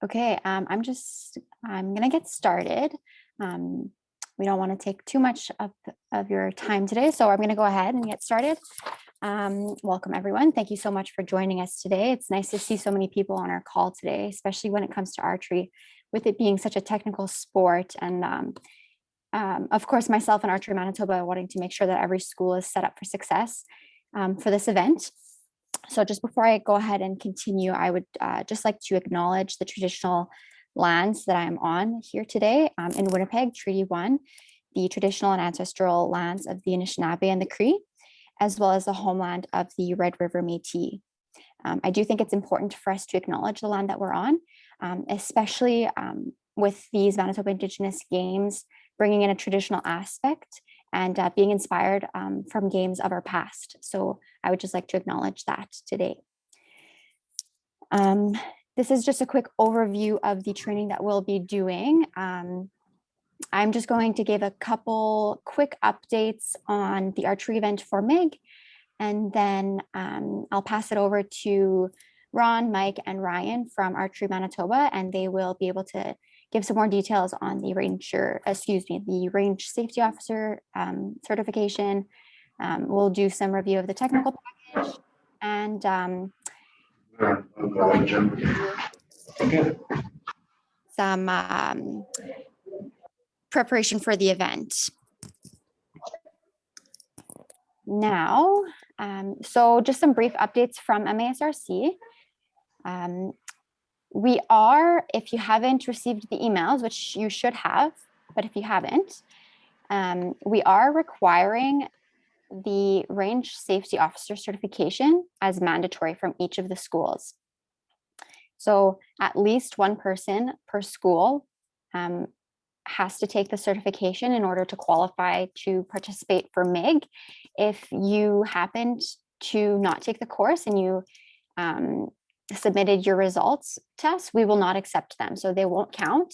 Okay, I'm gonna get started. Um, we don't want to take too much of your time today, so I'm gonna go ahead and get started. Welcome everyone. Thank you so much for joining us today. It's nice to see so many people on our call today, especially when it comes to archery, with it being such a technical sport. And of course, myself and Archery Manitoba wanting to make sure that every school is set up for success for this event. So just before I go ahead and continue, I would just like to acknowledge the traditional lands that I'm on here today in Winnipeg, Treaty 1, the traditional and ancestral lands of the Anishinaabe and the Cree, as well as the homeland of the Red River Métis. I do think it's important for us to acknowledge the land that we're on, especially with these Manitoba Indigenous games, bringing in a traditional aspect and being inspired from games of our past. So I would just like to acknowledge that today. This is just a quick overview of the training that we'll be doing. I'm just going to give a couple quick updates on the archery event for MIG, and then I'll pass it over to Ron, Mike, and Ryan from Archery Manitoba, and they will be able to give some more details on the the range safety officer certification. We'll do some review of the technical package and some preparation for the event. Now, so just some brief updates from MASRC. We are, if you haven't received the emails, which you should have, but if you haven't, we are requiring the range safety officer certification as mandatory from each of the schools. So at least one person per school has to take the certification in order to qualify to participate for MIG. If you happened to not take the course and you submitted your results to us, we will not accept them. So they won't count.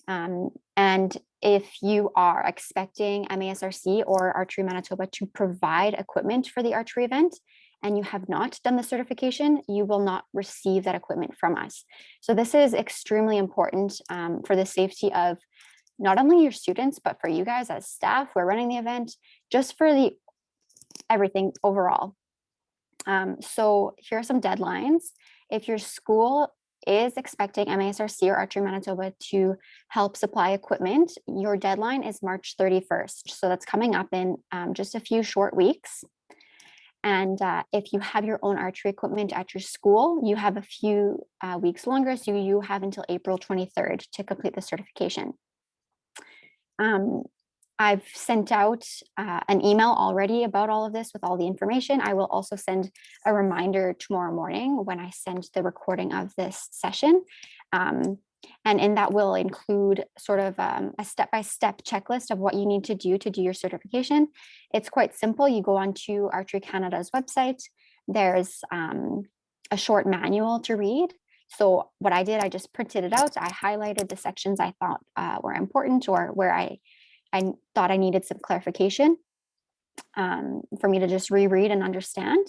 And if you are expecting MASRC or Archery Manitoba to provide equipment for the archery event and you have not done the certification, you will not receive that equipment from us. So this is extremely important for the safety of not only your students, but for you guys as staff who are running the event, just for the everything overall. So here are some deadlines. If your school is expecting MASRC or Archery Manitoba to help supply equipment, your deadline is March 31st. So that's coming up in just a few short weeks. And if you have your own archery equipment at your school, you have a few weeks longer. So you have until April 23rd to complete the certification. I've sent out an email already about all of this with all the information. I will also send a reminder tomorrow morning when I send the recording of this session. And in that will include sort of a step-by-step checklist of what you need to do your certification. It's quite simple. You go onto Archery Canada's website. There's a short manual to read. So what I did, I just printed it out. I highlighted the sections I thought were important or where I thought I needed some clarification for me to just reread and understand.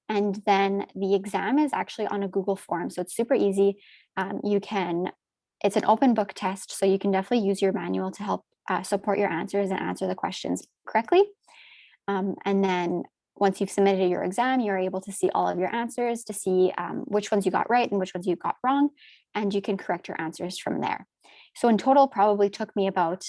And then the exam is actually on a Google form. So it's super easy. It's an open book test. So you can definitely use your manual to help support your answers and answer the questions correctly. And then once you've submitted your exam, you're able to see all of your answers to see which ones you got right and which ones you got wrong. And you can correct your answers from there. So in total, probably took me about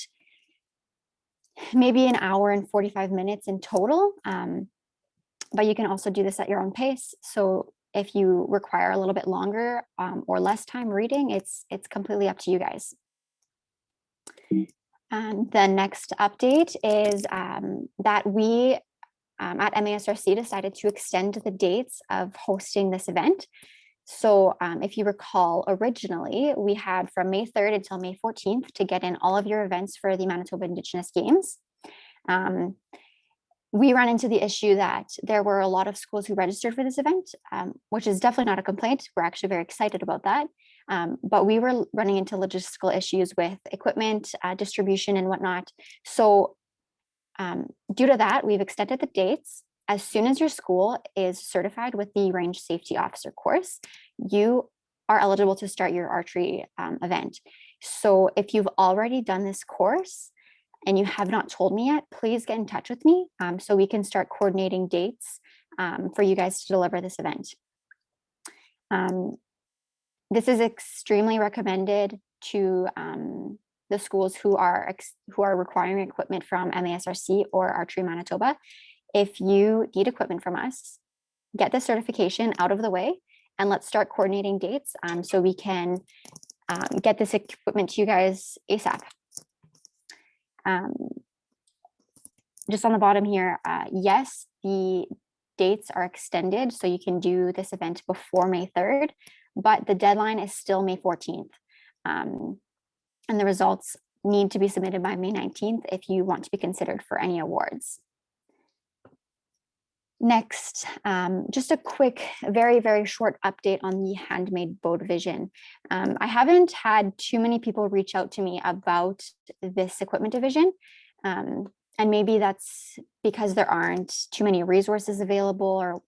maybe an hour and 45 minutes in total. But you can also do this at your own pace. So if you require a little bit longer or less time reading, it's completely up to you guys. The next update is that we at MASRC decided to extend the dates of hosting this event. So if you recall, originally we had from May 3rd until May 14th to get in all of your events for the Manitoba Indigenous Games. We ran into the issue that there were a lot of schools who registered for this event, which is definitely not a complaint. We're actually very excited about that. But we were running into logistical issues with equipment, distribution and whatnot. So due to that, we've extended the dates. As soon as your school is certified with the range safety officer course, you are eligible to start your archery event. So if you've already done this course and you have not told me yet, please get in touch with me so we can start coordinating dates for you guys to deliver this event. This is extremely recommended to the schools who are requiring equipment from MASRC or Archery Manitoba. If you need equipment from us, get the certification out of the way and let's start coordinating dates so we can get this equipment to you guys ASAP. Just on the bottom here, yes, the dates are extended so you can do this event before May 3rd, but the deadline is still May 14th. And the results need to be submitted by May 19th if you want to be considered for any awards. Next, just a quick, very, very short update on the handmade bow division. I haven't had too many people reach out to me about this equipment division. And maybe that's because there aren't too many resources available or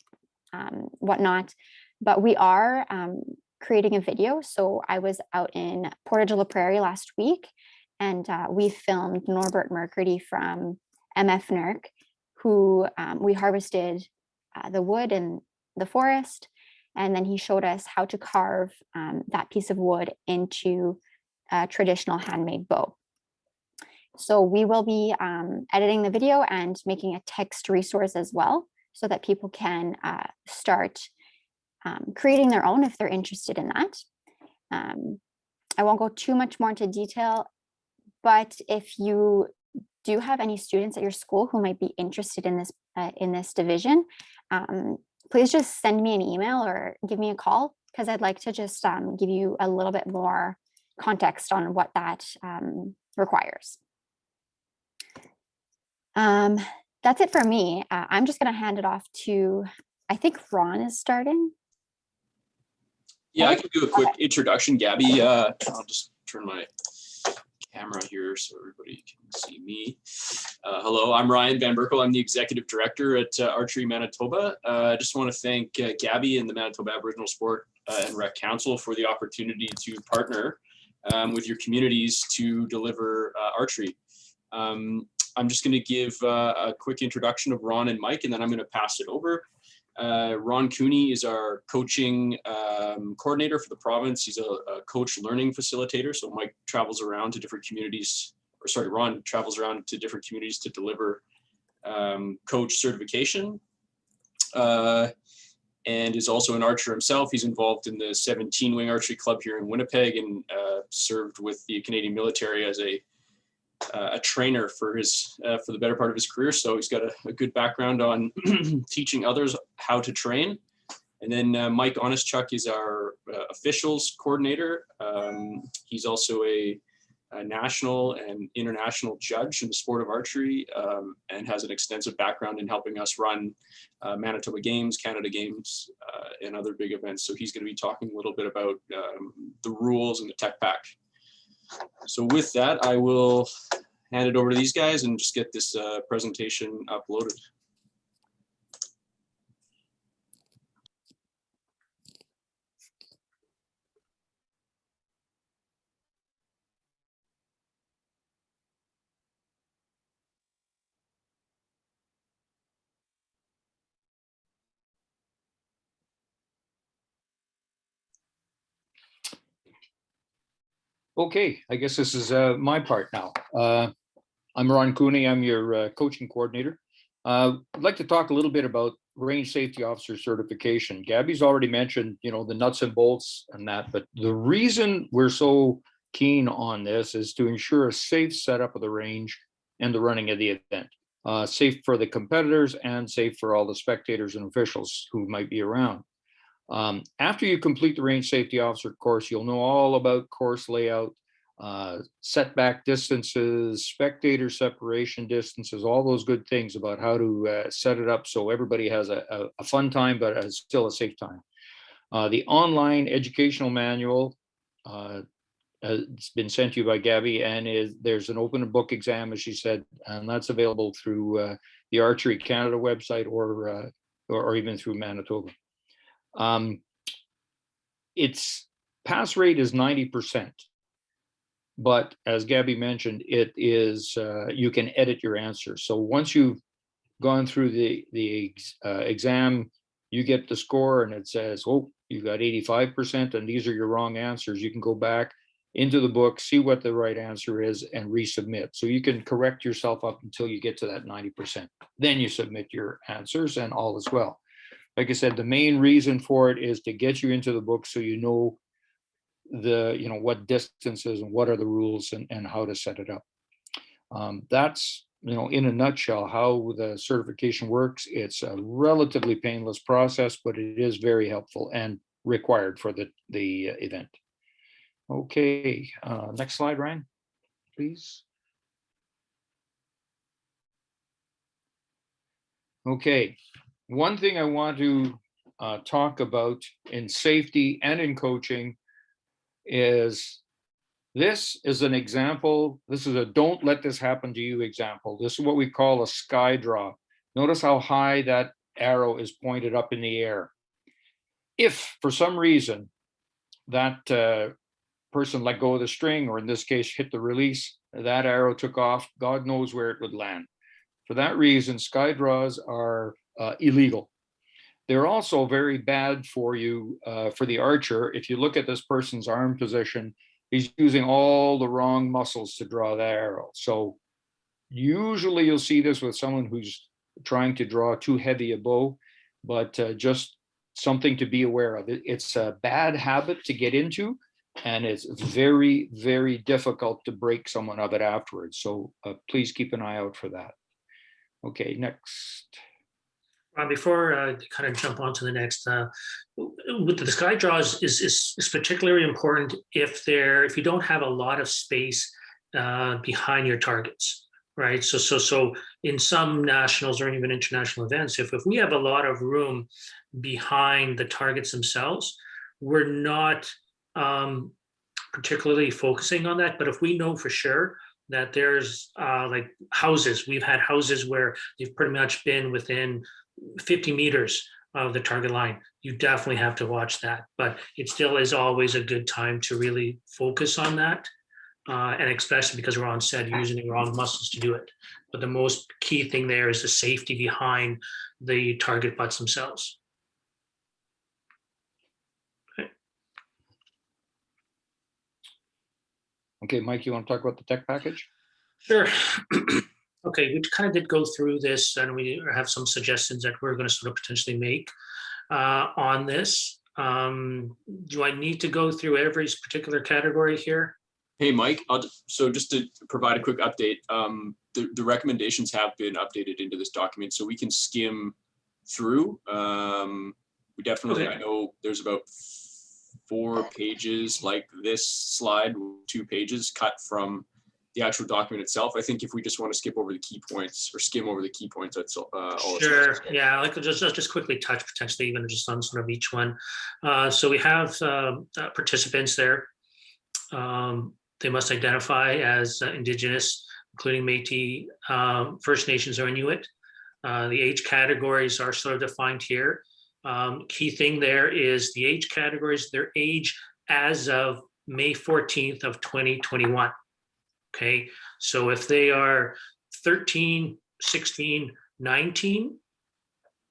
whatnot, but we are creating a video. So I was out in Portage la Prairie last week and we filmed Norbert Mercredi from MF NERC, who we harvested the wood in the forest, and then he showed us how to carve that piece of wood into a traditional handmade bow. So we will be editing the video and making a text resource as well, so that people can start creating their own if they're interested in that. I won't go too much more into detail, but if you do have any students at your school who might be interested in this division, please just send me an email or give me a call, because I'd like to just give you a little bit more context on what that requires. That's it for me. I'm just going to hand it off to, I think Ron is starting. Yeah, I can do a quick introduction, Gabby. I'll just turn my camera here so everybody can see me. Hello, I'm Ryan Van Berkel. I'm the Executive Director at Archery Manitoba. I just want to thank Gabby and the Manitoba Aboriginal Sport and Rec Council for the opportunity to partner with your communities to deliver archery. I'm just going to give a quick introduction of Ron and Mike, and then I'm going to pass it over. Ron Cooney is our coaching coordinator for the province. He's a coach learning facilitator. So Mike travels around to different communities, or sorry, Ron travels around to different communities to deliver coach certification, and is also an archer himself. He's involved in the 17 Wing Archery Club here in Winnipeg, and served with the Canadian military as a trainer for the better part of his career. So he's got a good background on teaching others how to train. And then Mike Honestchuk is our officials coordinator. He's also a national and international judge in the sport of archery, and has an extensive background in helping us run Manitoba Games, Canada Games, and other big events. So he's going to be talking a little bit about the rules and the tech pack. So with that, I will hand it over to these guys and just get this presentation uploaded. Okay, I guess this is my part now. I'm Ron Cooney. I'm your coaching coordinator. I'd like to talk a little bit about range safety officer certification. Gabby's already mentioned, the nuts and bolts and that, but the reason we're so keen on this is to ensure a safe setup of the range and the running of the event. Safe for the competitors and safe for all the spectators and officials who might be around. After you complete the range safety officer course, you'll know all about course layout, setback distances, spectator separation distances, all those good things about how to set it up so everybody has a fun time, but still a safe time. The online educational manual has been sent to you by Gabby, and there's an open book exam, as she said, and that's available through the Archery Canada website or even through Manitoba. It's pass rate is 90%. But as Gabby mentioned, it is, you can edit your answers. So once you've gone through the exam, you get the score and it says, oh, you got 85% and these are your wrong answers. You can go back into the book, see what the right answer is and resubmit. So you can correct yourself up until you get to that 90%. Then you submit your answers and all is well. Like I said, the main reason for it is to get you into the book so you know what distances and what are the rules and how to set it up. That's, in a nutshell, how the certification works. It's a relatively painless process, but it is very helpful and required for the event. Okay, next slide, Ryan, please. Okay, one thing I want to talk about in safety and in coaching is this is an example. This is a don't let this happen to you example. This is what we call a sky draw. Notice how high that arrow is pointed up in the air. If for some reason that person let go of the string, or in this case, hit the release, that arrow took off, God knows where it would land. For that reason, sky draws are illegal. They're also very bad for you, for the archer. If you look at this person's arm position, he's using all the wrong muscles to draw the arrow. So usually you'll see this with someone who's trying to draw too heavy a bow, but just something to be aware of. It's a bad habit to get into, and it's very, very difficult to break someone of it afterwards. So please keep an eye out for that. Okay, next. Before I kind of jump on to the next, with the sky draws is particularly important if you don't have a lot of space behind your targets, right? So in some nationals or even international events, if we have a lot of room behind the targets themselves, we're not particularly focusing on that. But if we know for sure that there's like houses, we've had houses where they've pretty much been within 50 meters of the target line, you definitely have to watch that. But it still is always a good time to really focus on that. And especially because we're on set using the wrong muscles to do it. But the most key thing there is the safety behind the target butts themselves. Okay, Mike, you want to talk about the tech package? Sure. Okay, we kind of did go through this, and we have some suggestions that we're going to sort of potentially make on this. Do I need to go through every particular category here? Hey, Mike, so just to provide a quick update, the recommendations have been updated into this document, so we can skim through. We definitely, okay. I know there's about 4 pages like this slide, 2 pages cut from the actual document itself. I think if we just want to skip over the key points or skim over the key points, that's all. Sure. Yeah, I like to just quickly touch potentially even just on sort of each one. So we have participants there. They must identify as Indigenous, including Métis, First Nations or Inuit. The age categories are sort of defined here. Key thing there is the age categories, their age as of May 14th of 2021. Okay, so if they are 13, 16, 19,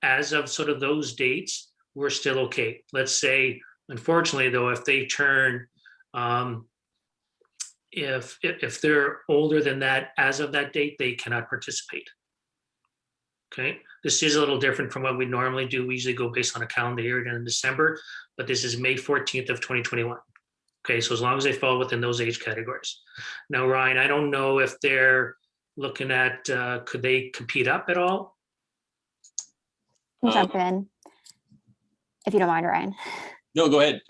as of sort of those dates, we're still okay. Let's say, unfortunately though, if they turn, if they're older than that, as of that date, they cannot participate. Okay, this is a little different from what we normally do. We usually go based on a calendar year in December, but this is May 14th of 2021. Okay, so as long as they fall within those age categories. Now, Ryan, I don't know if they're looking at, could they compete up at all? Jump in, if you don't mind, Ryan. No, go ahead.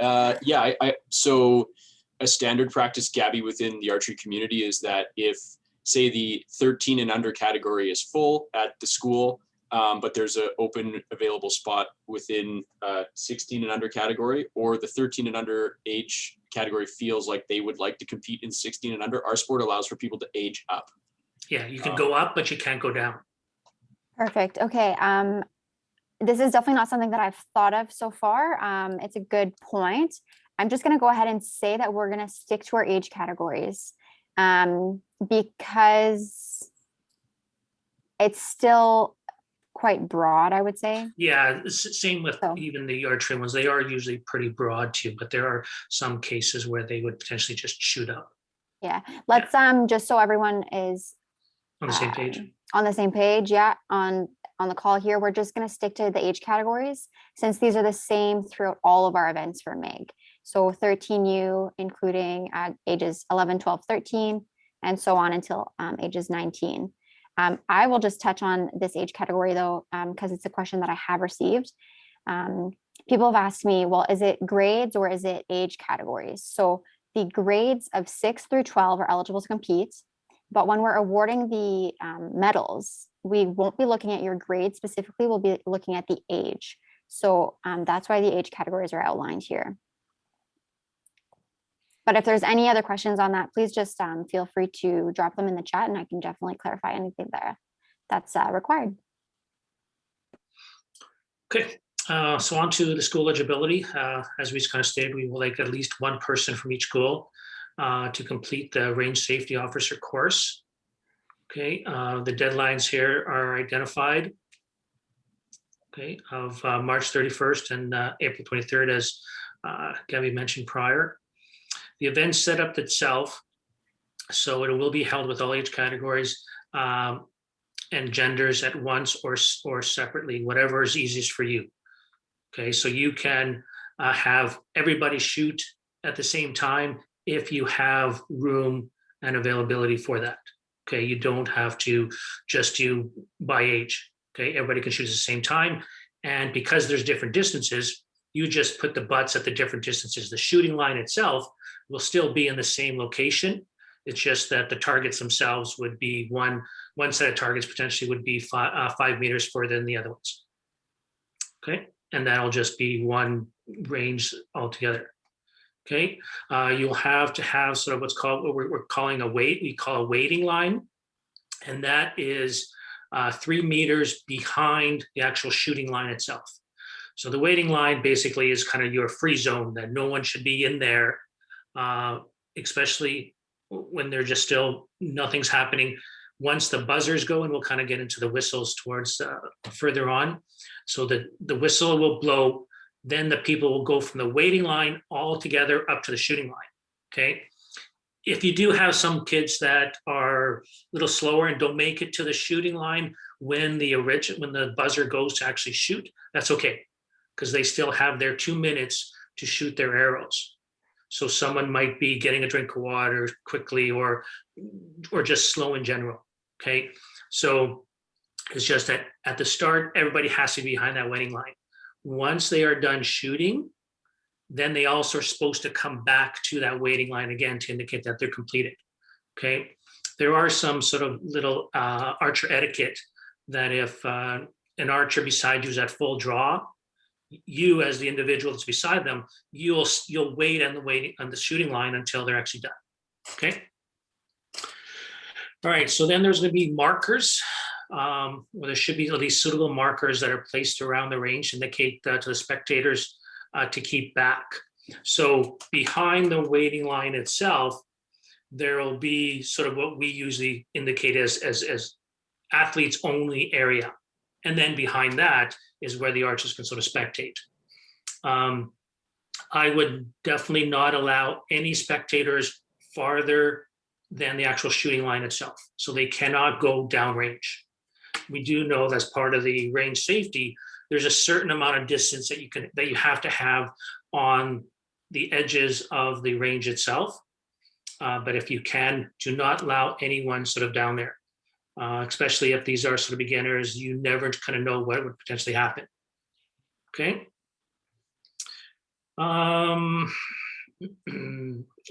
Yeah, so a standard practice, Gabby, within the archery community is that if, say, the 13 and under category is full at the school, but there's an open available spot within 16 and under category, or the 13 and under age category feels like they would like to compete in 16 and under, our sport allows for people to age up. Yeah, you can go up, but you can't go down. Perfect. Okay. This is definitely not something that I've thought of so far. It's a good point. I'm just going to go ahead and say that we're going to stick to our age categories because it's still quite broad, I would say. Yeah, same with So. even the archery ones. They are usually pretty broad too, but there are some cases where they would potentially just shoot up. Yeah, let's just so everyone is On the same page. On the same page, yeah. On the call here, we're just going to stick to the age categories since these are the same throughout all of our events for MIG. So 13U, including ages 11, 12, 13, and so on until ages 19. I will just touch on this age category though, because it's a question that I have received. People have asked me, well, is it grades or is it age categories? So the grades of 6 through 12 are eligible to compete. But when we're awarding the medals, we won't be looking at your grade specifically, we'll be looking at the age. So that's why the age categories are outlined here. But if there's any other questions on that, please just feel free to drop them in the chat and I can definitely clarify anything there that's required. Okay, so on to the school eligibility. As we kind of stated, we will like at least one person from each school to complete the range safety officer course. Okay, the deadlines here are identified. Okay, of March 31st and April 23rd, as Gabby mentioned prior. The event setup itself, so it will be held with all age categories and genders at once or separately, whatever is easiest for you. Okay, so you can have everybody shoot at the same time if you have room and availability for that. Okay, you don't have to just do by age. Okay, everybody can shoot at the same time. And because there's different distances, you just put the butts at the different distances. The shooting line itself will still be in the same location. It's just that the targets themselves would be one set of targets potentially would be 5 meters further than the other ones. Okay, and that'll just be one range altogether. Okay, you'll have to have sort of what we're calling a weight. We call a waiting line, and that is 3 meters behind the actual shooting line itself. So the waiting line basically is kind of your free zone that no one should be in there, especially when they're just still nothing's happening. Once the buzzers go, and we'll kind of get into the whistles towards further on. So the whistle will blow, then the people will go from the waiting line all together up to the shooting line. Okay. If you do have some kids that are a little slower and don't make it to the shooting line when the buzzer goes to actually shoot, that's okay, because they still have their 2 minutes to shoot their arrows. So someone might be getting a drink of water quickly or just slow in general. Okay, so it's just that at the start, everybody has to be behind that waiting line. Once they are done shooting, then they also are supposed to come back to that waiting line again to indicate that they're completed. Okay, there are some sort of little archer etiquette that if an archer beside you is at full draw, you as the individual that's beside them, you'll wait on the shooting line until they're actually done. Okay. All right, so then there's going to be markers. Well, there should be at least suitable markers that are placed around the range to indicate to the spectators to keep back. So behind the waiting line itself, there will be sort of what we usually indicate as athletes only area. And then behind that is where the archers can sort of spectate. I would definitely not allow any spectators farther than the actual shooting line itself. So they cannot go downrange. We do know that's part of the range safety. There's a certain amount of distance that you have to have on the edges of the range itself. But if you can, do not allow anyone sort of down there. Especially if these are sort of beginners, you never kind of know what would potentially happen. Okay.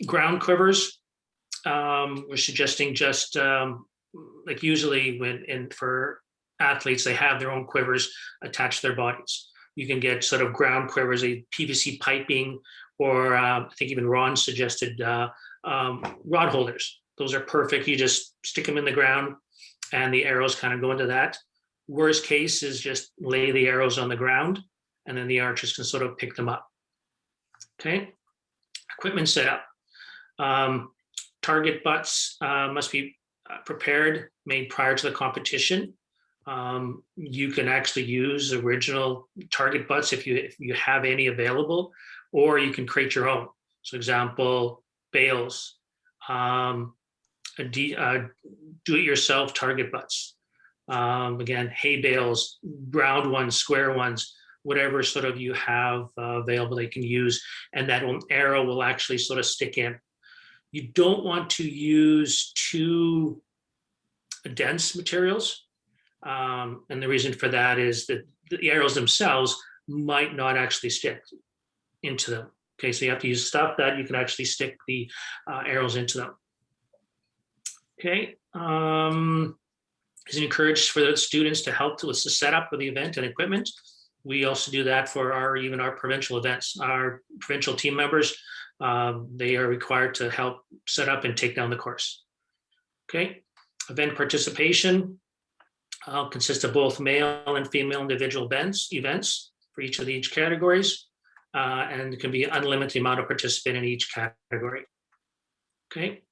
Ground quivers. We're suggesting just like usually for athletes, they have their own quivers attached to their bodies. You can get sort of ground quivers, a PVC piping, or I think even Ron suggested rod holders. Those are perfect. You just stick them in the ground and the arrows kind of go into that. Worst case is just lay the arrows on the ground and then the archers can sort of pick them up. Okay. Equipment setup. Target butts must be prepared, made prior to the competition. You can actually use original target butts if you have any available, or you can create your own. So example, bales, do-it-yourself target butts. Again, hay bales, round ones, square ones, whatever sort of you have available they can use, and that arrow will actually sort of stick in. You don't want to use too dense materials. And the reason for that is that the arrows themselves might not actually stick into them. Okay, so you have to use stuff that you can actually stick the arrows into them. Okay, it's encouraged for the students to help with the setup of the event and equipment. We also do that for even our provincial events. Our provincial team members, they are required to help set up and take down the course. Okay, event participation consists of both male and female individual events for each of each categories, and it can be unlimited amount of participant in each category. Okay,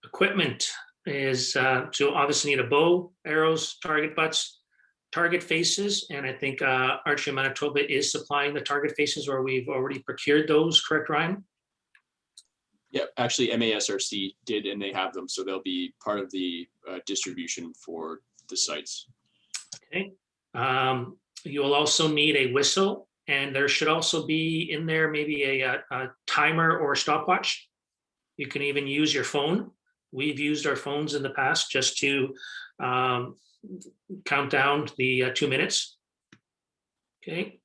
equipment is so obviously need a bow, arrows, target butts, target faces, and I think Archery Manitoba is supplying the target faces, or we've already procured those, correct, Ryan? Yeah, actually MASRC did, and they have them, so they'll be part of the distribution for the sites. Okay. You'll also need a whistle, and there should also be in there maybe a timer or a stopwatch. You can even use your phone. We've used our phones in the past just to count down the 2 minutes. Okay.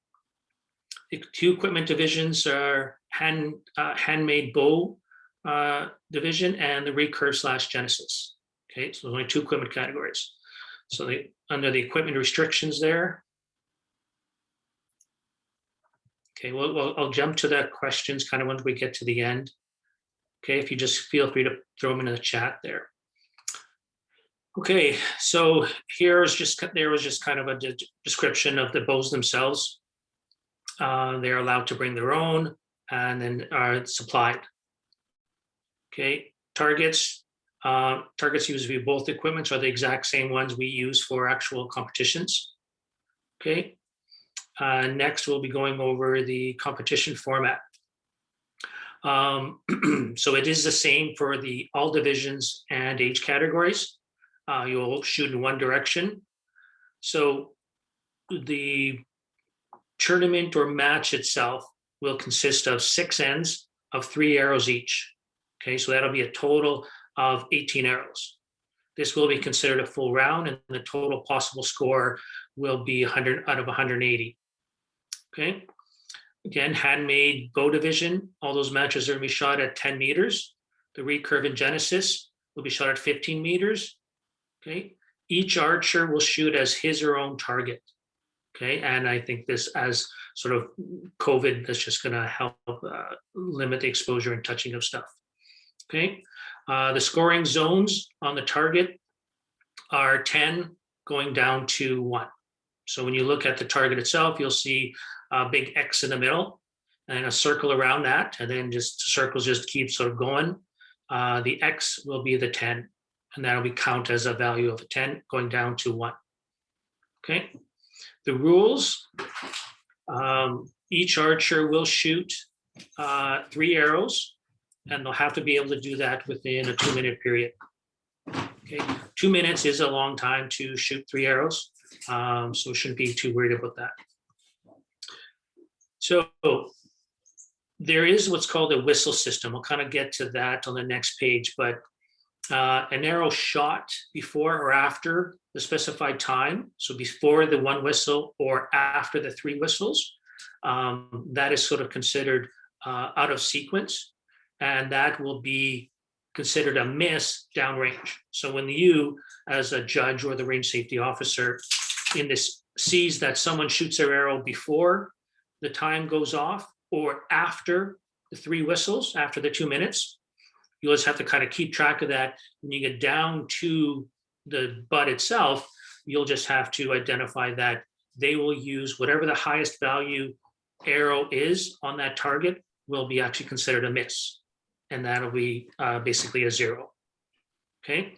The two equipment divisions are handmade bow division and the recurve / Genesis. Okay, so there's only two equipment categories. So under the equipment restrictions there. Okay, well, I'll jump to the questions kind of when we get to the end. Okay, if you just feel free to throw them into the chat there. Okay, so there was just kind of a description of the bows themselves. They're allowed to bring their own and then are supplied. Okay, targets. Targets used to be both equipments are the exact same ones we use for actual competitions. Okay, next we'll be going over the competition format. So it is the same for all divisions and age categories. You'll shoot in one direction. So the tournament or match itself will consist of 6 ends of 3 arrows each. Okay, so that'll be a total of 18 arrows. This will be considered a full round, and the total possible score will be 100 out of 180. Okay, again, handmade bow division, all those matches are going to be shot at 10 meters. The recurve and Genesis will be shot at 15 meters. Okay, each archer will shoot as his or own target. Okay, and I think this, as sort of COVID, that's just going to help limit the exposure and touching of stuff. Okay, the scoring zones on the target are 10 going down to 1. So when you look at the target itself, you'll see a big X in the middle and a circle around that, and then just circles just keep sort of going. The X will be the 10, and that'll be count as a value of a 10 going down to 1. Okay, the rules, each archer will shoot 3 arrows, and they'll have to be able to do that within a 2-minute period. Okay, 2 minutes is a long time to shoot 3 arrows, so shouldn't be too worried about that. So there is what's called a whistle system. We'll kind of get to that on the next page, but an arrow shot before or after the specified time, so before the 1 whistle or after the 3 whistles, that is sort of considered out of sequence, and that will be considered a miss downrange. So when you, as a judge or the range safety officer in this, sees that someone shoots their arrow before the time goes off or after the 3 whistles, after the 2 minutes, you'll just have to kind of keep track of that. When you get down to the butt itself, you'll just have to identify that they will use whatever the highest value arrow is on that target will be actually considered a miss. And that'll be basically a 0. Okay.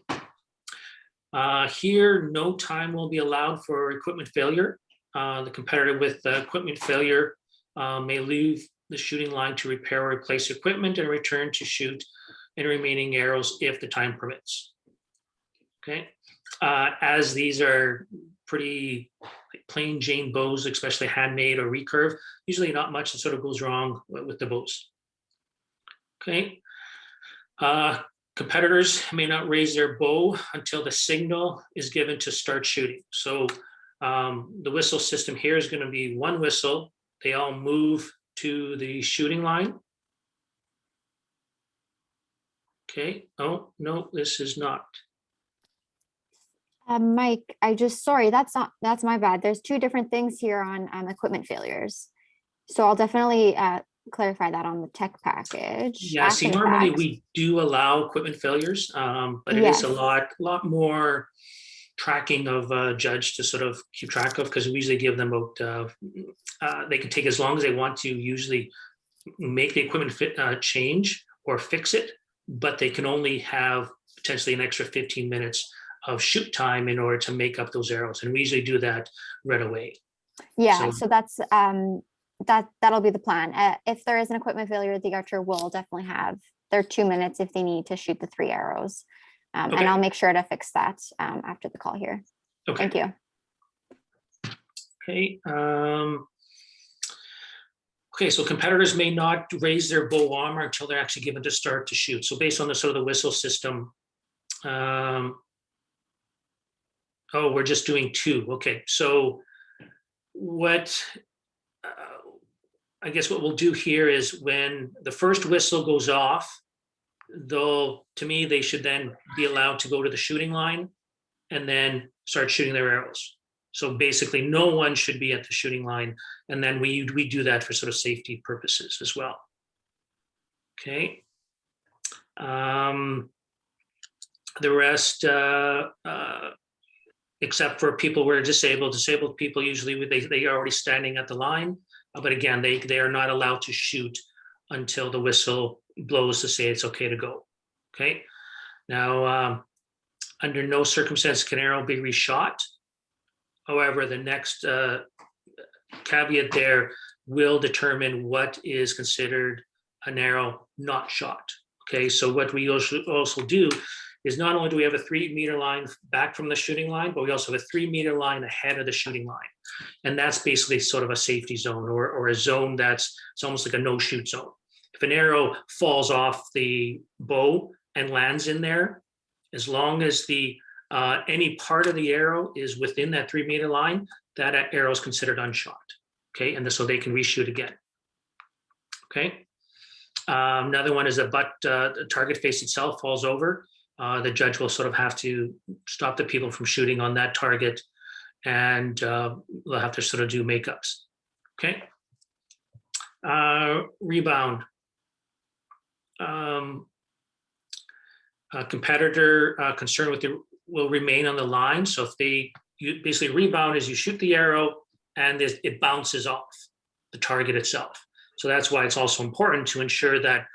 Here, no time will be allowed for equipment failure. The competitor with equipment failure may leave the shooting line to repair or replace equipment and return to shoot any remaining arrows if the time permits. Okay. As these are pretty plain Jane bows, especially handmade or recurve, usually not much that sort of goes wrong with the bows. Okay. Competitors may not raise their bow until the signal is given to start shooting. So the whistle system here is going to be one whistle. They all move to the shooting line. Okay. Oh, no, this is not. Mike, sorry, that's my bad. There's 2 different things here on equipment failures. So I'll definitely clarify that on the tech package. Yeah, see, normally we do allow equipment failures, but it is a lot more tracking of a judge to sort of keep track of, because we usually give them about, they can take as long as they want to usually make the equipment change or fix it, but they can only have potentially an extra 15 minutes of shoot time in order to make up those arrows. And we usually do that right away. Yeah, so that's that'll be the plan. If there is an equipment failure, the archer will definitely have their 2 minutes if they need to shoot the 3 arrows. And I'll make sure to fix that after the call here. Okay. Thank you. Okay. Okay, so competitors may not raise their bow armor until they're actually given to start to shoot. So based on the sort of the whistle system, oh, we're just doing 2. Okay, so what I guess what we'll do here is when the first whistle goes off, to me, they should then be allowed to go to the shooting line and then start shooting their arrows. So basically no one should be at the shooting line. And then we do that for sort of safety purposes as well. Okay. The rest, except for people who are disabled people usually they are already standing at the line. But again, they are not allowed to shoot until the whistle blows to say it's okay to go. Okay. Now, under no circumstance can arrow be reshot. However, the next caveat there will determine what is considered an arrow not shot. Okay, so what we also do is not only do we have a 3 meter line back from the shooting line, but we also have a 3 meter line ahead of the shooting line. And that's basically sort of a safety zone or a zone it's almost like a no shoot zone. If an arrow falls off the bow and lands in there, as long as any part of the arrow is within that 3 meter line, that arrow is considered unshot. Okay, and so they can reshoot again. Okay. Another one is the target face itself falls over. The judge will sort of have to stop the people from shooting on that target, and they'll have to sort of do makeups. Okay. Rebound. A competitor concerned with will remain on the line. So if you basically rebound is you shoot the arrow and it bounces off the target itself. So that's why it's also important to ensure that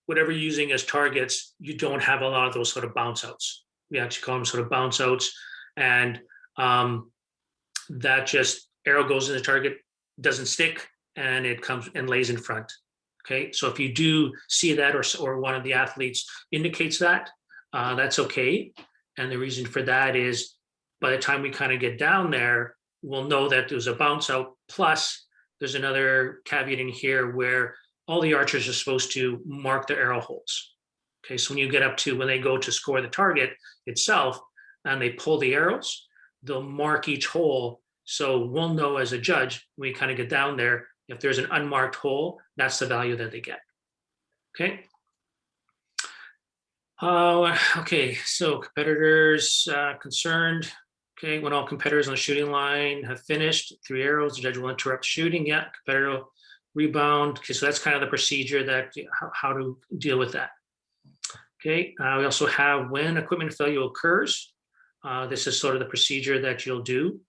whatever you're using as targets, you don't have a lot of those sort of bounce outs. We actually call them sort of bounce outs. And that just arrow goes in the target, doesn't stick, and it comes and lays in front. Okay, so if you do see that or one of the athletes indicates that, that's okay. And the reason for that is by the time we kind of get down there, we'll know that there's a bounce out. Plus, there's another caveat in here where all the archers are supposed to mark their arrow holes. Okay, so when you get up to when they go to score the target itself and they pull the arrows, they'll mark each hole. So we'll know as a judge, when we kind of get down there, if there's an unmarked hole, that's the value that they get. Okay. Okay, so competitors concerned. Okay, when all competitors on the shooting line have finished 3 arrows, the judge will interrupt shooting. Yeah, competitor will rebound. Okay, so that's kind of the procedure that how to deal with that. Okay, we also have when equipment failure occurs. This is sort of the procedure that you'll do.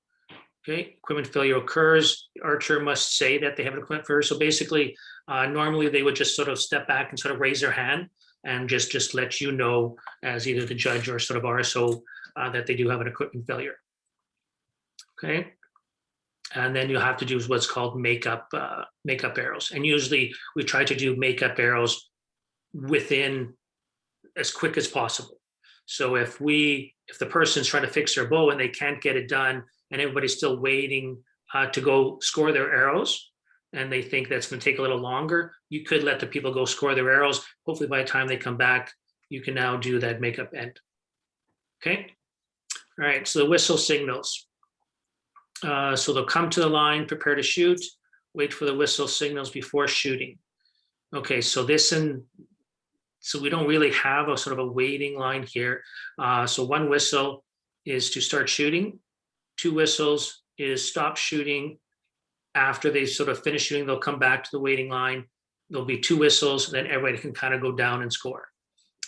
Okay, equipment failure occurs. The archer must say that they have an equipment failure. So basically, normally they would just sort of step back and sort of raise their hand and just let you know, as either the judge or sort of RSO, that they do have an equipment failure. Okay, and then you'll have to do what's called makeup arrows. And usually we try to do makeup arrows within as quick as possible. So if the person's trying to fix their bow and they can't get it done, and everybody's still waiting to go score their arrows, and they think that's going to take a little longer, you could let the people go score their arrows. Hopefully by the time they come back, you can now do that makeup end. Okay. All right. So the whistle signals. So they'll come to the line, prepare to shoot, wait for the whistle signals before shooting. Okay. So we don't really have a sort of a waiting line here. So one whistle is to start shooting. 2 whistles is stop shooting. After they sort of finish shooting, they'll come back to the waiting line. There'll be 2 whistles, then everybody can kind of go down and score.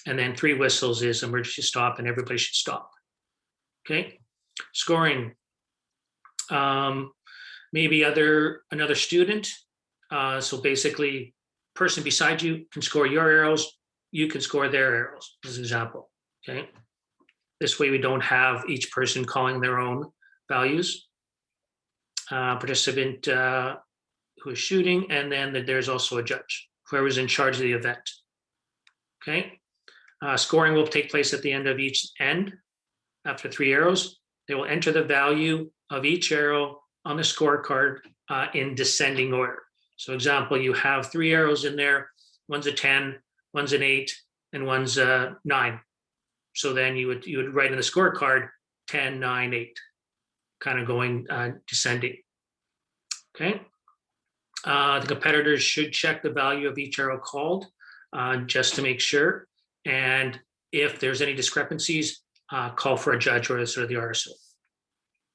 And then 3 whistles is emergency stop, and everybody should stop. Okay, scoring. Maybe another student. So basically, person beside you can score your arrows. You can score their arrows, as an example. Okay, this way we don't have each person calling their own values. Participant who is shooting, and then there's also a judge, whoever's in charge of the event. Okay, scoring will take place at the end of each end. After 3 arrows, they will enter the value of each arrow on the scorecard in descending order. So example, you have 3 arrows in there, one's a 10, one's an 8, and one's a 9. So then you would write in the scorecard 10, 9, 8. Kind of going descending. Okay. The competitors should check the value of each arrow called just to make sure. And if there's any discrepancies, call for a judge or sort of the RSO.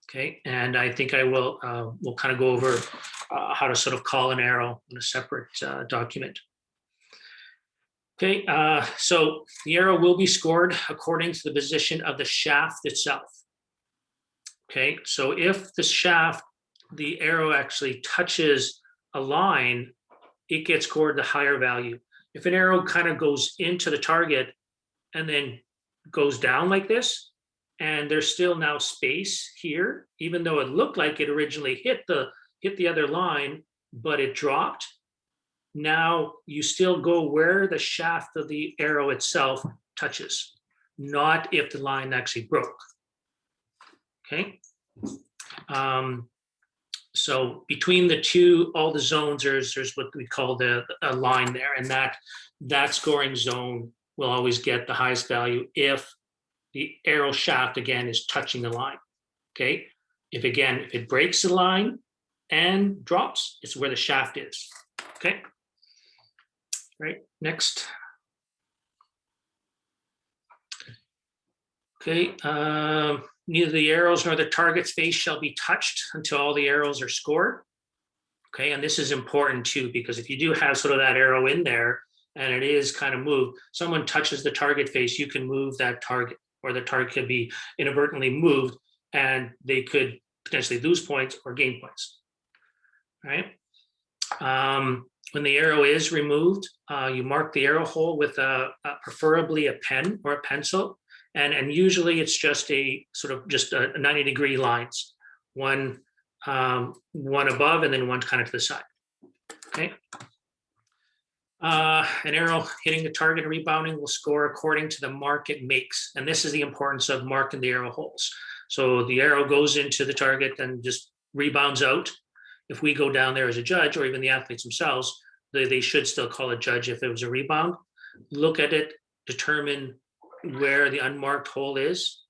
Okay. And I think we'll kind of go over how to sort of call an arrow in a separate document. Okay. So the arrow will be scored according to the position of the shaft itself. Okay, so if the shaft, the arrow actually touches a line, it gets scored the higher value. If an arrow kind of goes into the target and then goes down like this, and there's still now space here, even though it looked like it originally hit the other line, but it dropped, now you still go where the shaft of the arrow itself touches, not if the line actually broke. Okay. So between the two, all the zones, there's what we call a line there, and that scoring zone will always get the highest value if the arrow shaft again is touching the line. Okay. If it breaks the line and drops, it's where the shaft is. Okay. Right. Next. Okay. Neither the arrows nor the target's face shall be touched until all the arrows are scored. Okay, and this is important too, because if you do have sort of that arrow in there and it is kind of moved, someone touches the target face, you can move that target, or the target could be inadvertently moved and they could potentially lose points or gain points. All right. When the arrow is removed, you mark the arrow hole with preferably a pen or a pencil. And usually it's just a 90-degree lines, one above and then one kind of to the side. Okay. An arrow hitting the target and rebounding will score according to the mark it makes. And this is the importance of marking the arrow holes. So the arrow goes into the target and just rebounds out. If we go down there as a judge, or even the athletes themselves, they should still call a judge if it was a rebound. Look at it, determine where the unmarked hole is,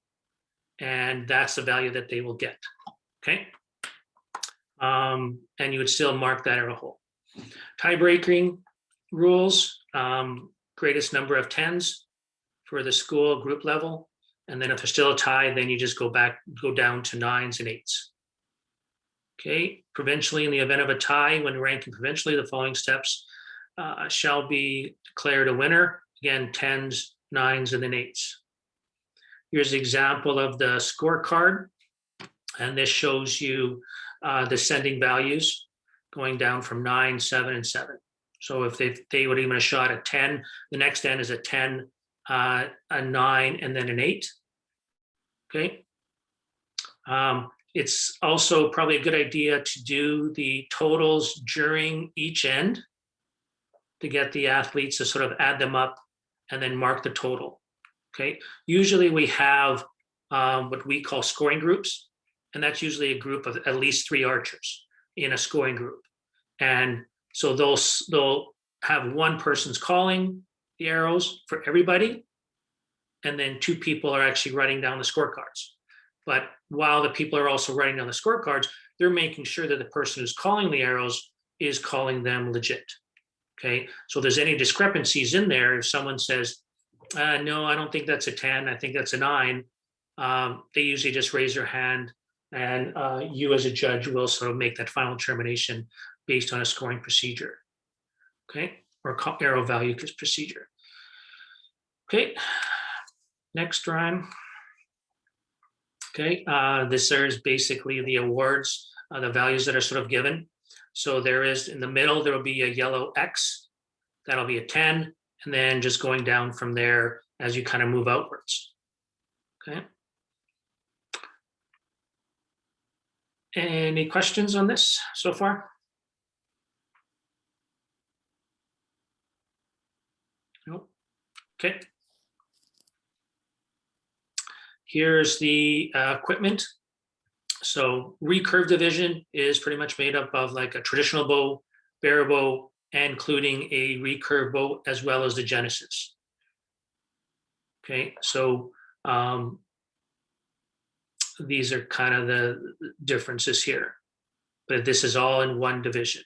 and that's the value that they will get. Okay. And you would still mark that arrow hole. Tie-breaking rules, greatest number of 10s for the school group level. And then if there's still a tie, then you just go down to 9s and 8s. Okay. Provincially, in the event of a tie, when ranking provincially, the following steps shall be declared a winner. Again, 10s, 9s, and then 8s. Here's an example of the scorecard. And this shows you the sending values going down from 9, 7, and 7. So if they would even a shot at 10, the next end is a 10, a 9, and then an 8. Okay. It's also probably a good idea to do the totals during each end to get the athletes to sort of add them up and then mark the total. Okay. Usually we have what we call scoring groups, and that's usually a group of at least 3 archers in a scoring group. And so they'll have one person's calling the arrows for everybody, and then 2 people are actually writing down the scorecards. But while the people are also writing down the scorecards, they're making sure that the person who's calling the arrows is calling them legit. Okay, so if there's any discrepancies in there, if someone says, no, I don't think that's a 10, I think that's a 9, they usually just raise their hand, and you as a judge will sort of make that final determination based on a scoring procedure, okay, or arrow value procedure. Okay, next, Ryan. Okay, this is basically the awards, the values that are sort of given. So there is, in the middle, there will be a yellow X, that'll be a 10, and then just going down from there as you kind of move outwards. Okay. Any questions on this so far? Nope. Okay. Here's the equipment. So recurve division is pretty much made up of like a traditional bow, barrel bow, including a recurve bow as well as the Genesis. Okay, so these are kind of the differences here, but this is all in one division.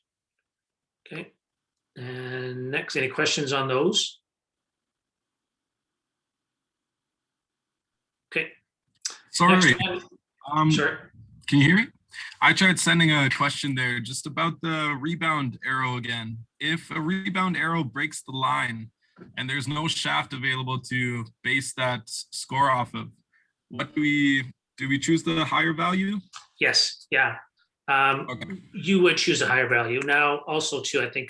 Okay, and next, any questions on those? Okay. Sorry. Sure. Can you hear me? I tried sending a question there just about the rebound arrow again. If a rebound arrow breaks the line and there's no shaft available to base that score off of, what do we choose the higher value? Yes. Yeah. Okay. You would choose a higher value. Now, also too, I think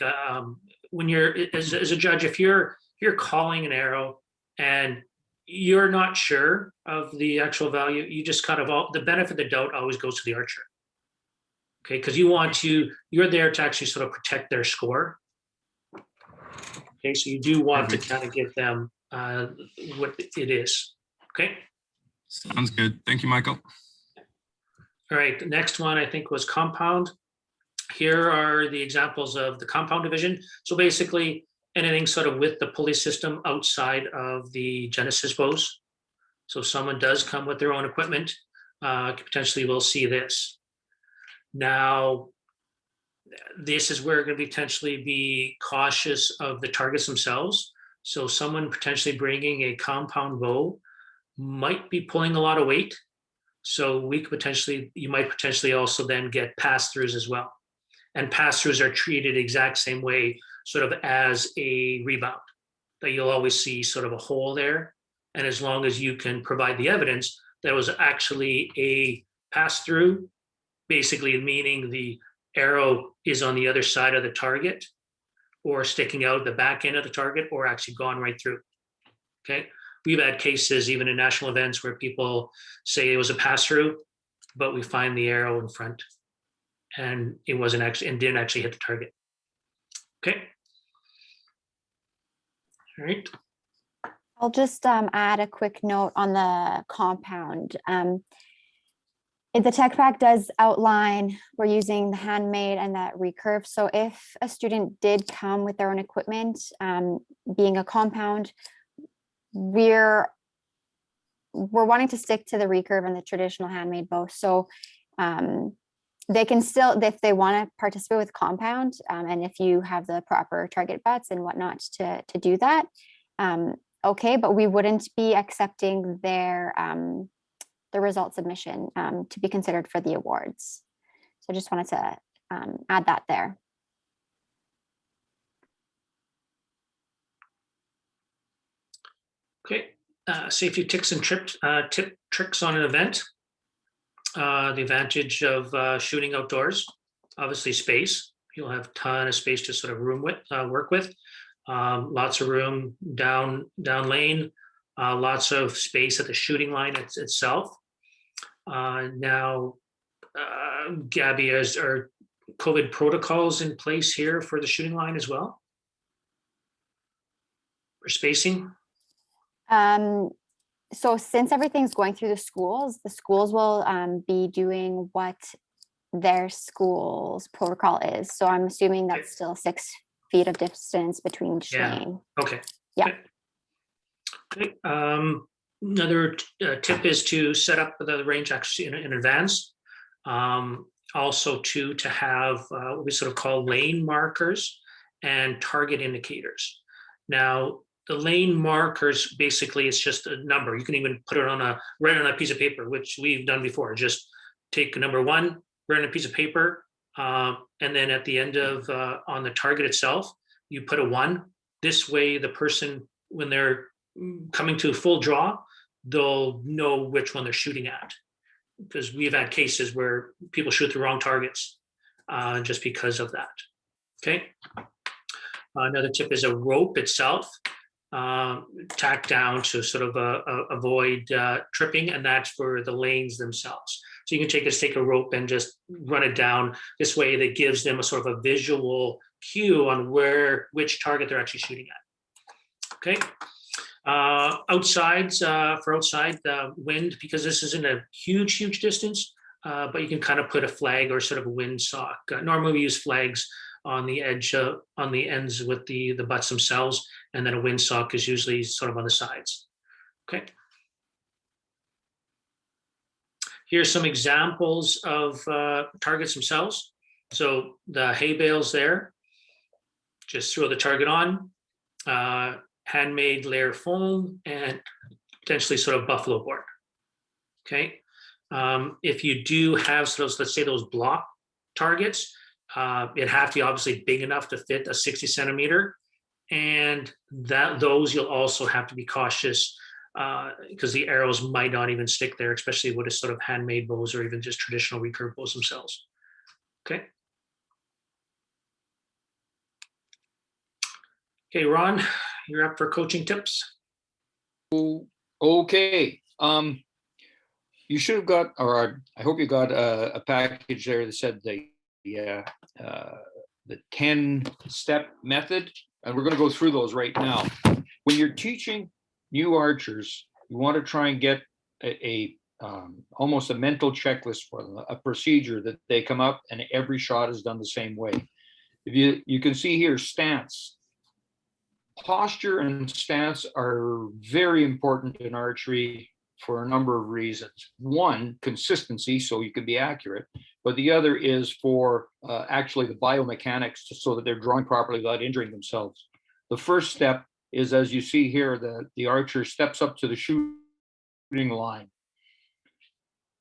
when you're as a judge, if you're calling an arrow and you're not sure of the actual value, you just kind of the benefit of the doubt always goes to the archer. Okay, because you're there to actually sort of protect their score. Okay, so you do want to kind of give them what it is. Okay. Sounds good. Thank you, Michael. All right, the next one I think was compound. Here are the examples of the compound division. So basically anything sort of with the pulley system outside of the Genesis bows. So if someone does come with their own equipment, potentially we'll see this. Now, this is where we're going to potentially be cautious of the targets themselves. So someone potentially bringing a compound bow might be pulling a lot of weight. So you might potentially also then get pass-throughs as well. And pass-throughs are treated the exact same way, sort of as a rebound, that you'll always see sort of a hole there. And as long as you can provide the evidence that it was actually a pass-through, basically meaning the arrow is on the other side of the target or sticking out the back end of the target or actually gone right through. Okay. We've had cases even in national events where people say it was a pass-through, but we find the arrow in front and it wasn't actually, and didn't actually hit the target. Okay. All right. I'll just add a quick note on the compound. The tech pack does outline we're using the handmade and that recurve. So if a student did come with their own equipment, being a compound, we're wanting to stick to the recurve and the traditional handmade bow. So they can still, if they want to participate with compound, and if you have the proper target butts and whatnot to do that, okay, but we wouldn't be accepting their the result submission to be considered for the awards. So I just wanted to add that there. Okay, safety tips and tricks on an event. The advantage of shooting outdoors, obviously space. You'll have a ton of space to sort of work with. Lots of room down lane, lots of space at the shooting line itself. Now, Gabby, are COVID protocols in place here for the shooting line as well? For spacing? So since everything's going through the schools will be doing what their school's protocol is. So I'm assuming that's still 6 feet of distance between each lane. Okay. Yeah. Okay. Another tip is to set up the range actually in advance. Also to have what we sort of call lane markers and target indicators. Now, the lane markers, basically, it's just a number. You can even put it write on a piece of paper, which we've done before. Just take number 1, write on a piece of paper, and then at the end of, on the target itself, you put a 1. This way, the person, when they're coming to full draw, they'll know which one they're shooting at. Because we've had cases where people shoot the wrong targets just because of that. Okay. Another tip is a rope itself, tacked down to sort of avoid tripping, and that's for the lanes themselves. So you can take a rope and just run it down this way. That gives them a sort of a visual cue on which target they're actually shooting at. Okay. Outside wind, because this isn't a huge distance, but you can kind of put a flag or sort of a windsock. Normally we use flags on the edge, on the ends with the butts themselves, and then a windsock is usually sort of on the sides. Okay. Here's some examples of targets themselves. So the hay bales there, just throw the target on, handmade layer foam, and potentially sort of buffalo board. Okay. If you do have those, let's say those block targets, it have to be obviously big enough to fit a 60 centimeter. And those you'll also have to be cautious because the arrows might not even stick there, especially with a sort of handmade bows or even just traditional recurve bows themselves. Okay. Okay, Ron, you're up for coaching tips. Okay. You should have got, or I hope you got a package there that said the 10-step method, and we're going to go through those right now. When you're teaching new archers, you want to try and get almost a mental checklist for them, a procedure that they come up and every shot is done the same way. If you can see here, stance. Posture and stance are very important in archery for a number of reasons. One, consistency, so you can be accurate, but the other is for actually the biomechanics, so that they're drawing properly without injuring themselves. The first step is, as you see here, the archer steps up to the shooting line.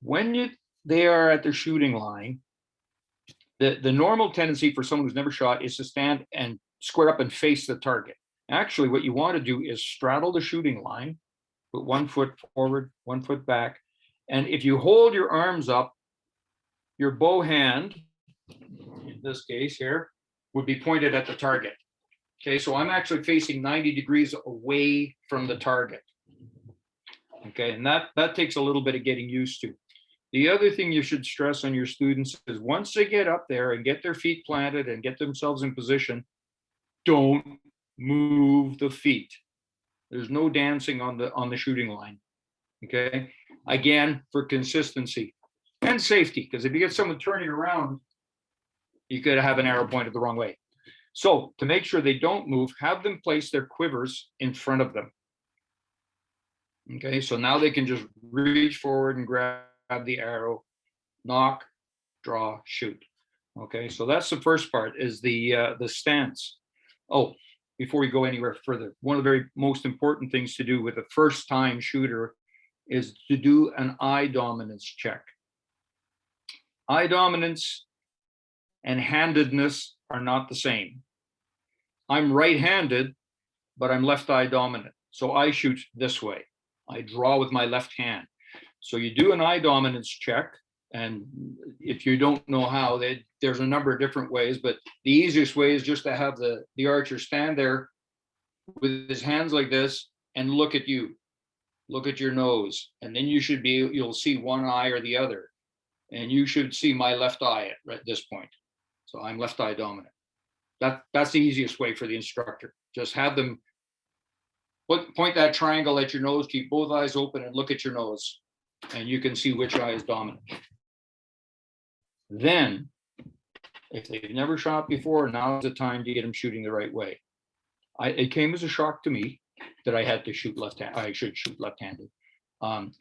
When they are at the shooting line, the normal tendency for someone who's never shot is to stand and square up and face the target. Actually, what you want to do is straddle the shooting line, put 1 foot forward, 1 foot back. And if you hold your arms up, your bow hand, in this case here, would be pointed at the target. Okay, so I'm actually facing 90 degrees away from the target. Okay, and that takes a little bit of getting used to. The other thing you should stress on your students is once they get up there and get their feet planted and get themselves in position, don't move the feet. There's no dancing on the shooting line. Okay, again, for consistency and safety, because if you get someone turning around, you could have an arrow pointed the wrong way. So to make sure they don't move, have them place their quivers in front of them. Okay, so now they can just reach forward and grab the arrow, knock, draw, shoot. Okay, so that's the first part, is the stance. Oh, before we go anywhere further, one of the very most important things to do with a first-time shooter is to do an eye dominance check. Eye dominance and handedness are not the same. I'm right-handed, but I'm left eye dominant. So I shoot this way. I draw with my left hand. So you do an eye dominance check, And if you don't know how, there's a number of different ways, but the easiest way is just to have the archer stand there with his hands like this and look at you, look at your nose, and then you'll see one eye or the other, and you should see my left eye at this point. So I'm left eye dominant. That's the easiest way for the instructor. Just have them point that triangle at your nose, keep both eyes open and look at your nose, and you can see which eye is dominant. Then, if they've never shot before, now's the time to get them shooting the right way. It came as a shock to me that I had to shoot left-handed. I should shoot left-handed.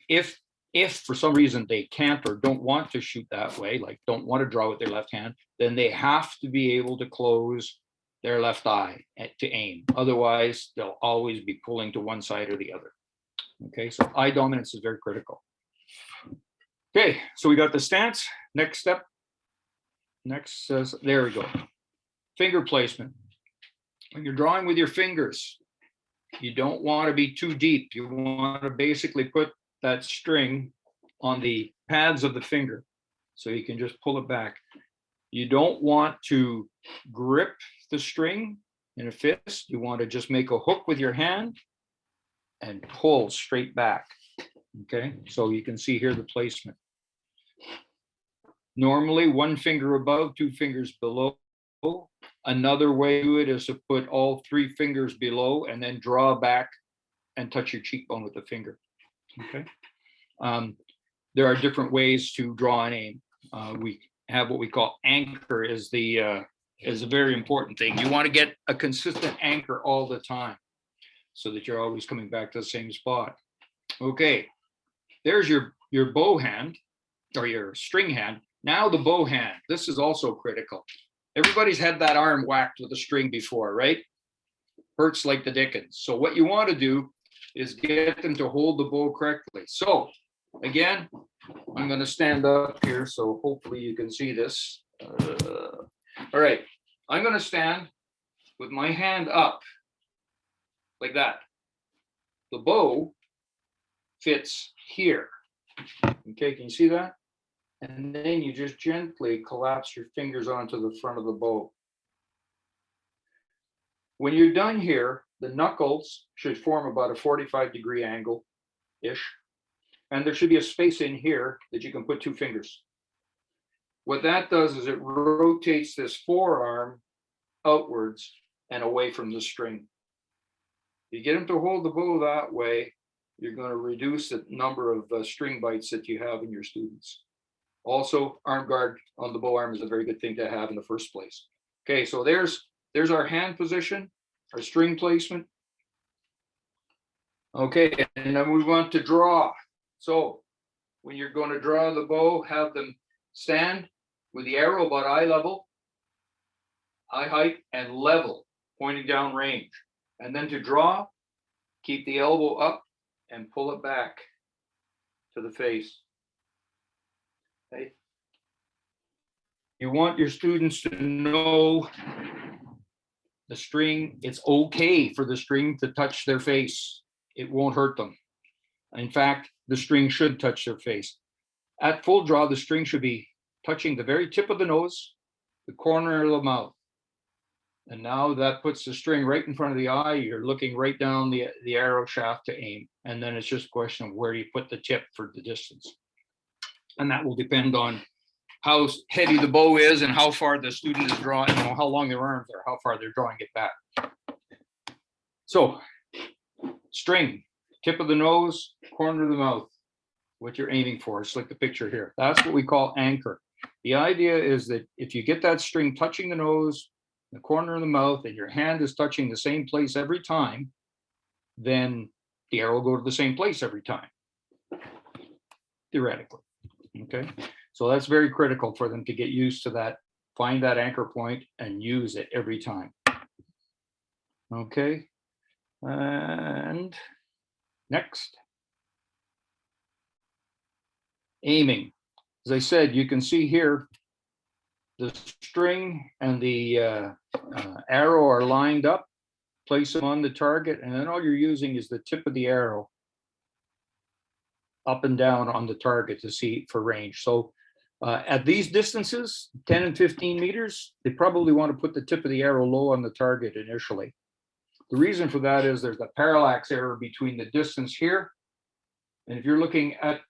If for some reason they can't or don't want to shoot that way, like don't want to draw with their left hand, then they have to be able to close their left eye to aim. Otherwise, they'll always be pulling to one side or the other. Okay, so eye dominance is very critical. Okay, so we got the stance. Next step. Next, there we go. Finger placement. When you're drawing with your fingers, you don't want to be too deep. You want to basically put that string on the pads of the finger so you can just pull it back. You don't want to grip the string in a fist. You want to just make a hook with your hand and pull straight back. Okay, so you can see here the placement. Normally one finger above, two fingers below. Another way to do it is to put all three fingers below and then draw back and touch your cheekbone with the finger. Okay. There are different ways to draw and aim. We have what we call anchor is a very important thing. You want to get a consistent anchor all the time so that you're always coming back to the same spot. Okay, there's your bow hand or your string hand. Now the bow hand, this is also critical. Everybody's had that arm whacked with a string before, right? Hurts like the dickens. So what you want to do is get them to hold the bow correctly. So again, I'm going to stand up here, so hopefully you can see this. All right, I'm going to stand with my hand up like that. The bow fits here. Okay, can you see that? And then you just gently collapse your fingers onto the front of the bow. When you're done here, the knuckles should form about a 45-degree angle-ish. And there should be a space in here that you can put two fingers. What that does is it rotates this forearm outwards and away from the string. You get them to hold the bow that way, you're going to reduce the number of string bites that you have in your students. Also, arm guard on the bow arm is a very good thing to have in the first place. Okay, so there's our hand position, our string placement. Okay, and then we want to draw. So when you're going to draw the bow, have them stand with the arrow about eye level, eye height, and level, pointing down range. And then to draw, keep the elbow up and pull it back to the face. Okay. You want your students to know the string, it's okay for the string to touch their face. It won't hurt them. In fact, the string should touch their face. At full draw, the string should be touching the very tip of the nose, the corner of the mouth. And now that puts the string right in front of the eye. You're looking right down the arrow shaft to aim. And then it's just a question of where you put the tip for the distance. And that will depend on how heavy the bow is and how far the student is drawing, how long their arms are, how far they're drawing it back. So, string, tip of the nose, corner of the mouth, what you're aiming for. It's like the picture here. That's what we call anchor. The idea is that if you get that string touching the nose, the corner of the mouth, and your hand is touching the same place every time, then the arrow will go to the same place every time, theoretically. Okay, so that's very critical for them to get used to that, find that anchor point and use it every time. Okay, and next, aiming. As I said, you can see here the string and the arrow are lined up. Place them on the target, and then all you're using is the tip of the arrow up and down on the target to see for range. So At these distances, 10 and 15 meters, they probably want to put the tip of the arrow low on the target initially. The reason for that is there's a parallax error between the distance here. And if you're looking at,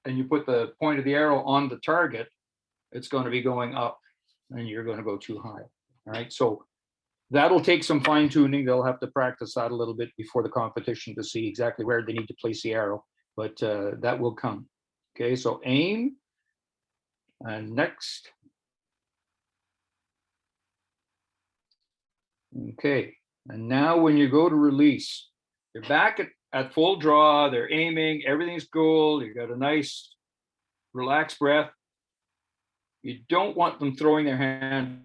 and you put the point of the arrow on the target, it's going to be going up and you're going to go too high. All right. So that'll take some fine tuning. They'll have to practice that a little bit before the competition to see exactly where they need to place the arrow, but that will come. Okay. So aim. And next. Okay. And now when you go to release, they're back at full draw, they're aiming, everything's cool, you got a nice relaxed breath. You don't want them throwing their hand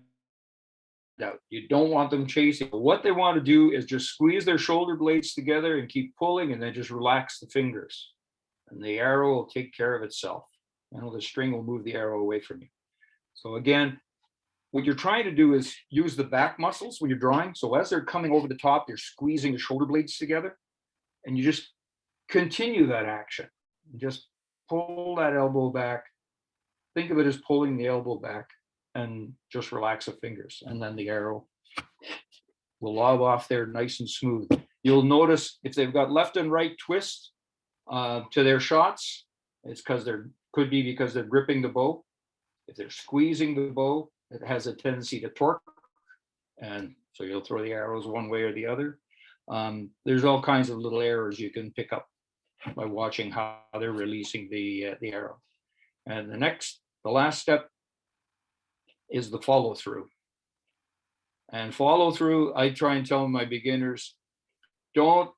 out. You don't want them chasing. What they want to do is just squeeze their shoulder blades together and keep pulling, and then just relax the fingers. And the arrow will take care of itself. And the string will move the arrow away from you. So again, what you're trying to do is use the back muscles when you're drawing. So as they're coming over the top, you're squeezing the shoulder blades together, and you just continue that action. Just pull that elbow back. Think of it as pulling the elbow back, and just relax the fingers. And then the arrow will lob off there nice and smooth. You'll notice if they've got left and right twist to their shots, it's because could be because they're gripping the bow. If they're squeezing the bow, it has a tendency to torque, and so you'll throw the arrows one way or the other. There's all kinds of little errors you can pick up by watching how they're releasing the arrow. And the last step is the follow through. And follow through, I try and tell my beginners, don't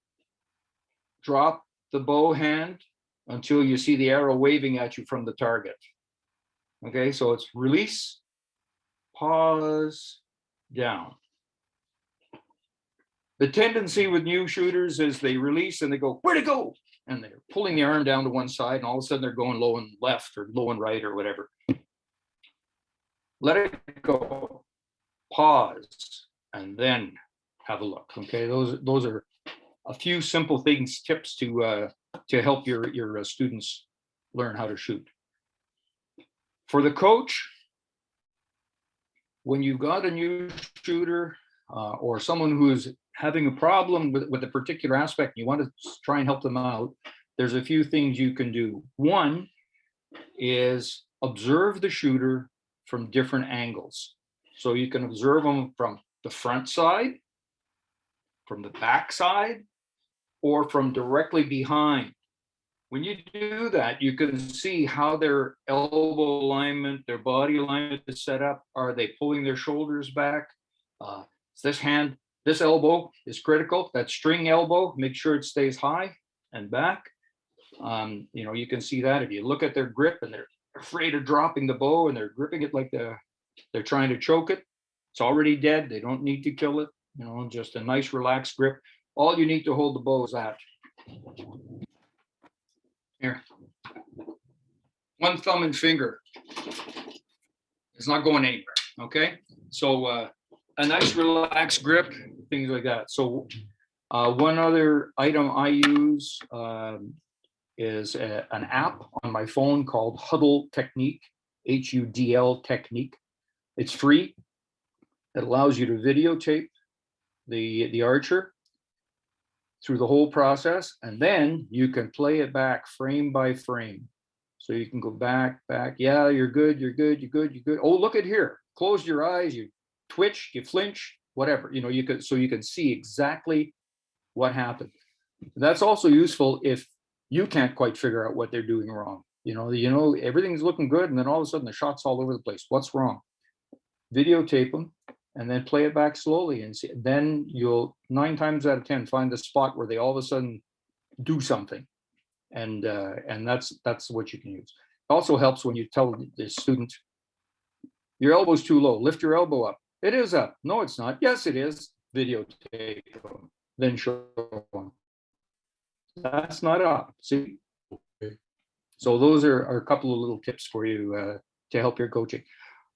drop the bow hand until you see the arrow waving at you from the target. Okay, so it's release, pause, down. The tendency with new shooters is they release and they go, where'd it go? And they're pulling the arm down to one side, and all of a sudden they're going low and left or low and right or whatever. Let it go, pause, and then have a look. Okay, those are a few simple things, tips to help your students learn how to shoot. For the coach, when you've got a new shooter or someone who's having a problem with a particular aspect, you want to try and help them out, there's a few things you can do. One is observe the shooter from different angles. So you can observe them from the front side, from the back side, or from directly behind. When you do that, you can see how their elbow alignment, their body alignment is set up. Are they pulling their shoulders back? This elbow is critical. That string elbow, make sure it stays high and back. You can see that if you look at their grip and they're afraid of dropping the bow and they're gripping it like they're trying to choke it. It's already dead. They don't need to kill it. Just a nice relaxed grip. All you need to hold the bow is that. Here. One thumb and finger. It's not going anywhere. Okay. So a nice relaxed grip, things like that. So one other item I use is an app on my phone called Huddle Technique, HUDL Technique. It's free. It allows you to videotape the archer through the whole process, and then you can play it back frame by frame. So you can go back. Yeah, you're good. Oh, look at here. Close your eyes. You twitch, you flinch, whatever. You can see exactly what happened. That's also useful if you can't quite figure out what they're doing wrong. Everything's looking good, and then all of a sudden the shot's all over the place. What's wrong? Videotape them and then play it back slowly, and see. Then you'll 9 times out of 10 find the spot where they all of a sudden do something, and that's what you can use. It also helps when you tell the student, your elbow's too low. Lift your elbow up. It is up. No, it's not. Yes, it is. Videotape them. Then show them. That's not up. See? Okay. So those are a couple of little tips for you to help your coaching.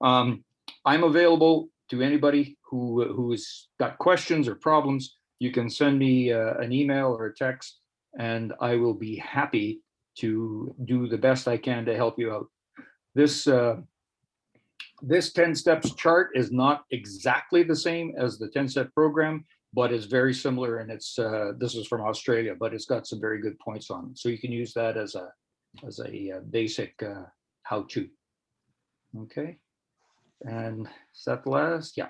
I'm available to anybody who's got questions or problems. You can send me an email or a text, and I will be happy to do the best I can to help you out. This 10 steps chart is not exactly the same as the 10-step program, but is very similar. And it's this is from Australia, but it's got some very good points on it. So you can use that as a basic how-to. Okay. And is that the last? Yeah.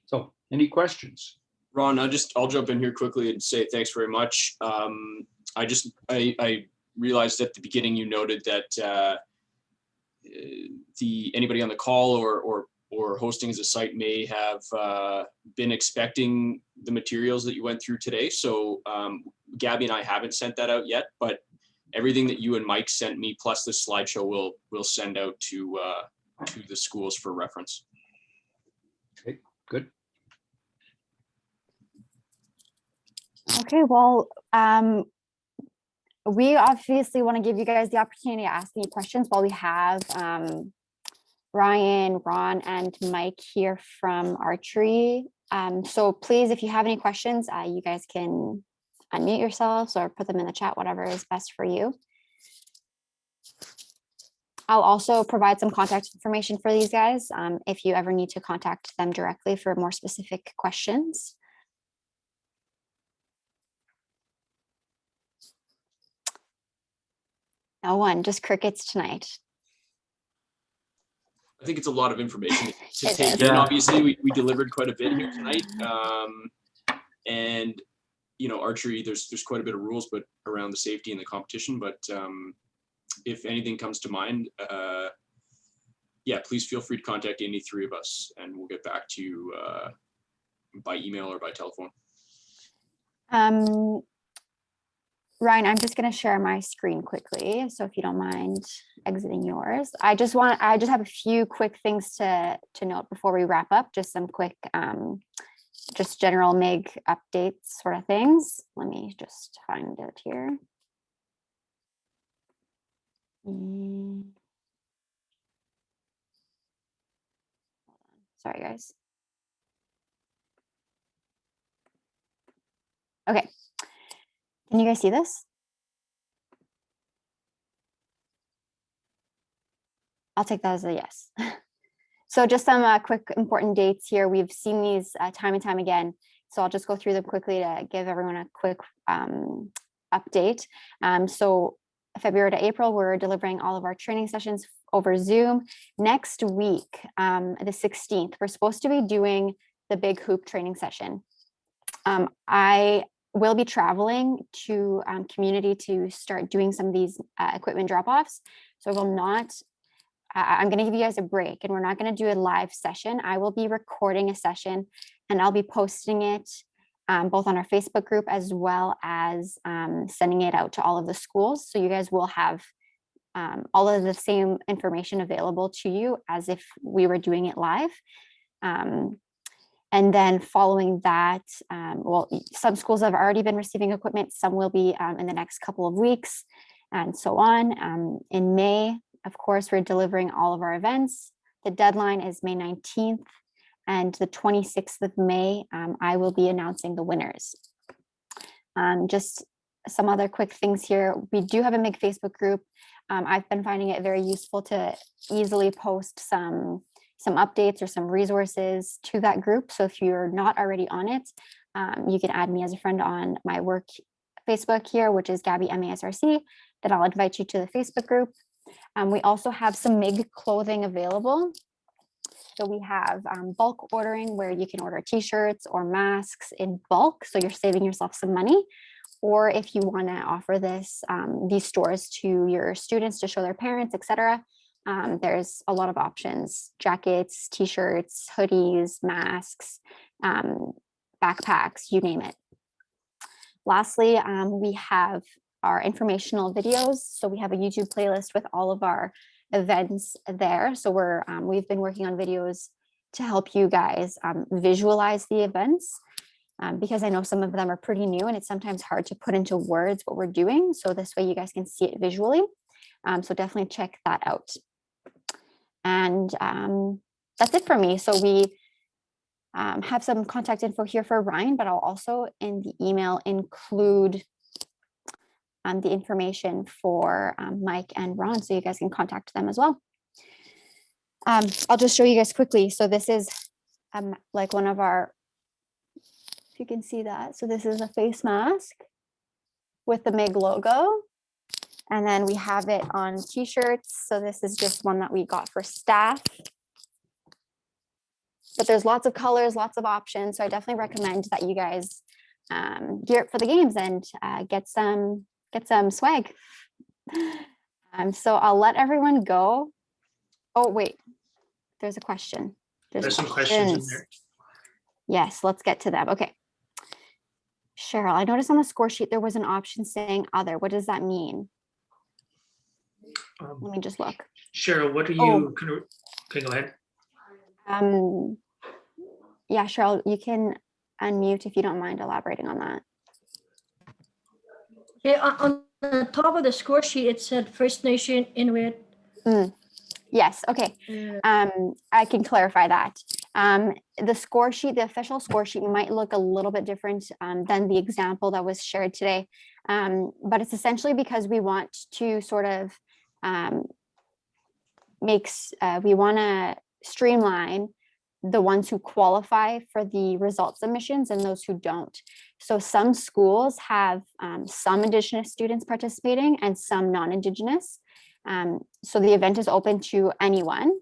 So any questions? Ron, I'll jump in here quickly and say thanks very much. I realized at the beginning you noted that anybody on the call or hosting as a site may have been expecting the materials that you went through today. So Gabby and I haven't sent that out yet, but everything that you and Mike sent me plus this slideshow we'll send out to the schools for reference. Okay, good. Okay, well, we obviously want to give you guys the opportunity to ask any questions while we have Ryan, Ron, and Mike here from Archery. So please, if you have any questions, you guys can unmute yourselves or put them in the chat, whatever is best for you. I'll also provide some contact information for these guys if you ever need to contact them directly for more specific questions. No one, just crickets tonight. I think it's a lot of information to It take is. in. Yeah. Obviously, we delivered quite a bit here tonight. And, you know, archery, there's quite a bit of rules, but around the safety and the competition. But if anything comes to mind, yeah, please feel free to contact any three of us and we'll get back to you by email or by telephone. Ryan, I'm just going to share my screen quickly. So if you don't mind exiting yours, I just have a few quick things to note before we wrap up, just some quick, just general MIG updates sort of things. Let me just find it here. Sorry, guys. Okay. Can you guys see this? I'll take that as a yes. So just some quick important dates here. We've seen these time and time again. So I'll just go through them quickly to give everyone a quick update. So February to April, we're delivering all of our training sessions over Zoom. Next week, the 16th, we're supposed to be doing the big hoop training session. I will be traveling to community to start doing some of these equipment drop-offs. So I will not, I'm going to give you guys a break and we're not going to do a live session. I will be recording a session and I'll be posting it both on our Facebook group as well as sending it out to all of the schools. So you guys will have all of the same information available to you as if we were doing it live. And then following that, well, some schools have already been receiving equipment. Some will be in the next couple of weeks and so on. In May, of course, we're delivering all of our events. The deadline is May 19th and the 26th of May, I will be announcing the winners. Just some other quick things here. We do have a MIG Facebook group. I've been finding it very useful to easily post some updates or some resources to that group. So if you're not already on it, you can add me as a friend on my work Facebook here, which is Gabby MASRC. Then I'll invite you to the Facebook group. We also have some MIG clothing available. So we have bulk ordering where you can order t-shirts or masks in bulk. So you're saving yourself some money. Or if you want to offer these stores to your students to show their parents, etc. There's a lot of options: jackets, t-shirts, hoodies, masks, backpacks, you name it. Lastly, we have our informational videos. So we have a YouTube playlist with all of our events there. So we've been working on videos to help you guys visualize the events because I know some of them are pretty new and it's sometimes hard to put into words what we're doing. So this way you guys can see it visually. So definitely check that out. And that's it for me. So we have some contact info here for Ryan, but I'll also in the email include the information for Mike and Ron, so you guys can contact them as well. I'll just show you guys quickly. So this is like one of our, if you can see that. So this is a face mask with the MIG logo. And then we have it on t-shirts. So this is just one that we got for staff. But there's lots of colors, lots of options. So I definitely recommend that you guys gear up for the games and get some swag. So I'll let everyone go. Oh, wait, there's a question. There's some questions in there. Yes, let's get to them. Okay. Cheryl, I noticed on the score sheet there was an option saying other. What does that mean? Let me just look. Cheryl, what are you? Okay, go ahead. Yeah, Cheryl, you can unmute if you don't mind elaborating on that. Yeah, on the top of the score sheet, it said First Nation, Inuit. Yes, okay. I can clarify that. The score sheet, the official score sheet might look a little bit different than the example that was shared today. But it's essentially because we want to sort of we want to streamline the ones who qualify for the results submissions and those who don't. So some schools have some Indigenous students participating and some non-Indigenous. So the event is open to anyone,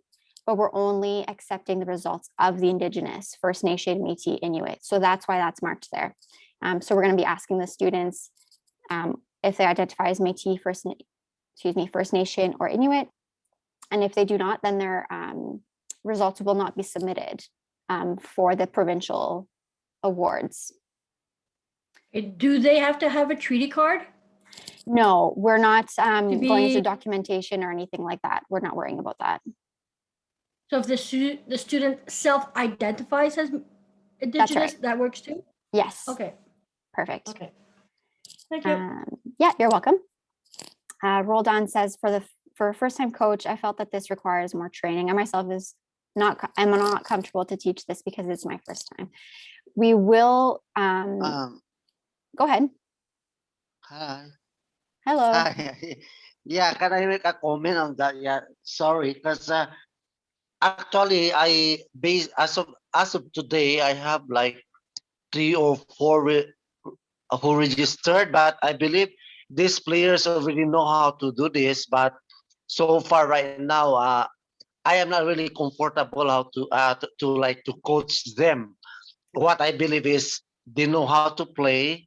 but we're only accepting the results of the Indigenous, First Nation, Métis, Inuit. So that's why that's marked there. So we're going to be asking the students if they identify as Métis, First Nation or Inuit. And if they do not, then their results will not be submitted for the provincial awards. Do they have to have a treaty card? No, we're not going into documentation or anything like that. We're not worrying about that. So if the student self-identifies as Indigenous, right. that works too? Yes. Okay. Perfect. Okay. Thank you. Yeah, you're welcome. Roldan says, for a first-time coach, I felt that this requires more training. I myself am not comfortable to teach this because it's my first time. We will go ahead. Hi. Hello. Hi. Yeah, can I make a comment on that? Yeah, sorry, because actually as of today, I have like 3 or 4 who registered, but I believe these players already know how to do this. But so far right now, I am not really comfortable how to coach them. What I believe is they know how to play.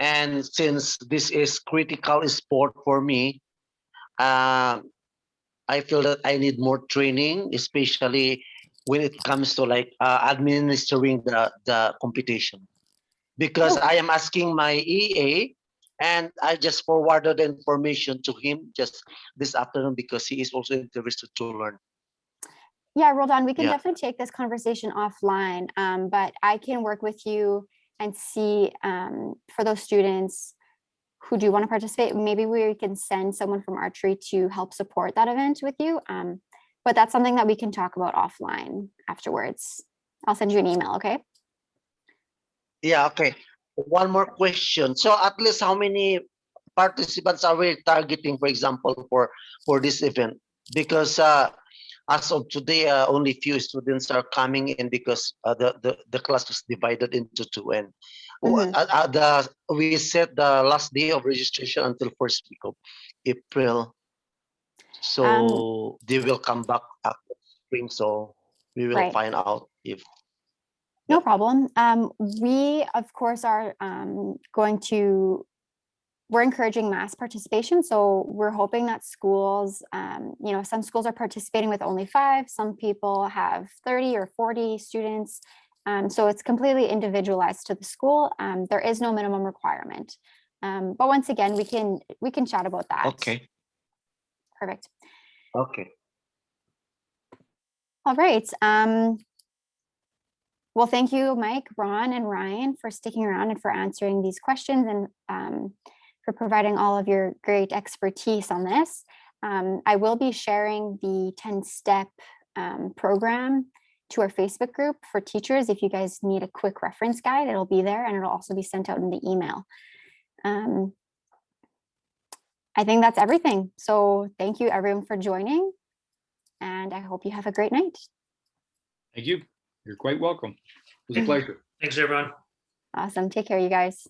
And since this is critical sport for me, I feel that I need more training, especially when it comes to like administering the competition. Because I am asking my EA, and I just forwarded the information to him just this afternoon because he is also interested to learn. Yeah, Roldan, we can definitely take this conversation offline, but I can work with you and see for those students who do want to participate, maybe we can send someone from Archery to help support that event with you. But that's something that we can talk about offline afterwards. I'll send you an email, okay? Yeah, okay. One more question. So at least how many participants are we targeting, for example, for this event? Because as of today, only few students are coming in because the class was divided into 2. And we set the last day of registration until first week of April. So they will come back after spring. So we will find out if. No problem. We, of course, are we're encouraging mass participation. So we're hoping that schools, some schools are participating with only 5, some people have 30 or 40 students. So it's completely individualized to the school. There is no minimum requirement. But once again, we can chat about that. Okay. Perfect. Okay. All right. Well, thank you, Mike, Ron, and Ryan for sticking around and for answering these questions and for providing all of your great expertise on this. I will be sharing the 10-step program to our Facebook group for teachers. If you guys need a quick reference guide, it'll be there and it'll also be sent out in the email. I think that's everything. So thank you everyone for joining. and I hope you have a great night. Thank you. You're quite welcome. It was a pleasure. Thanks, everyone. Awesome. Take care, you guys.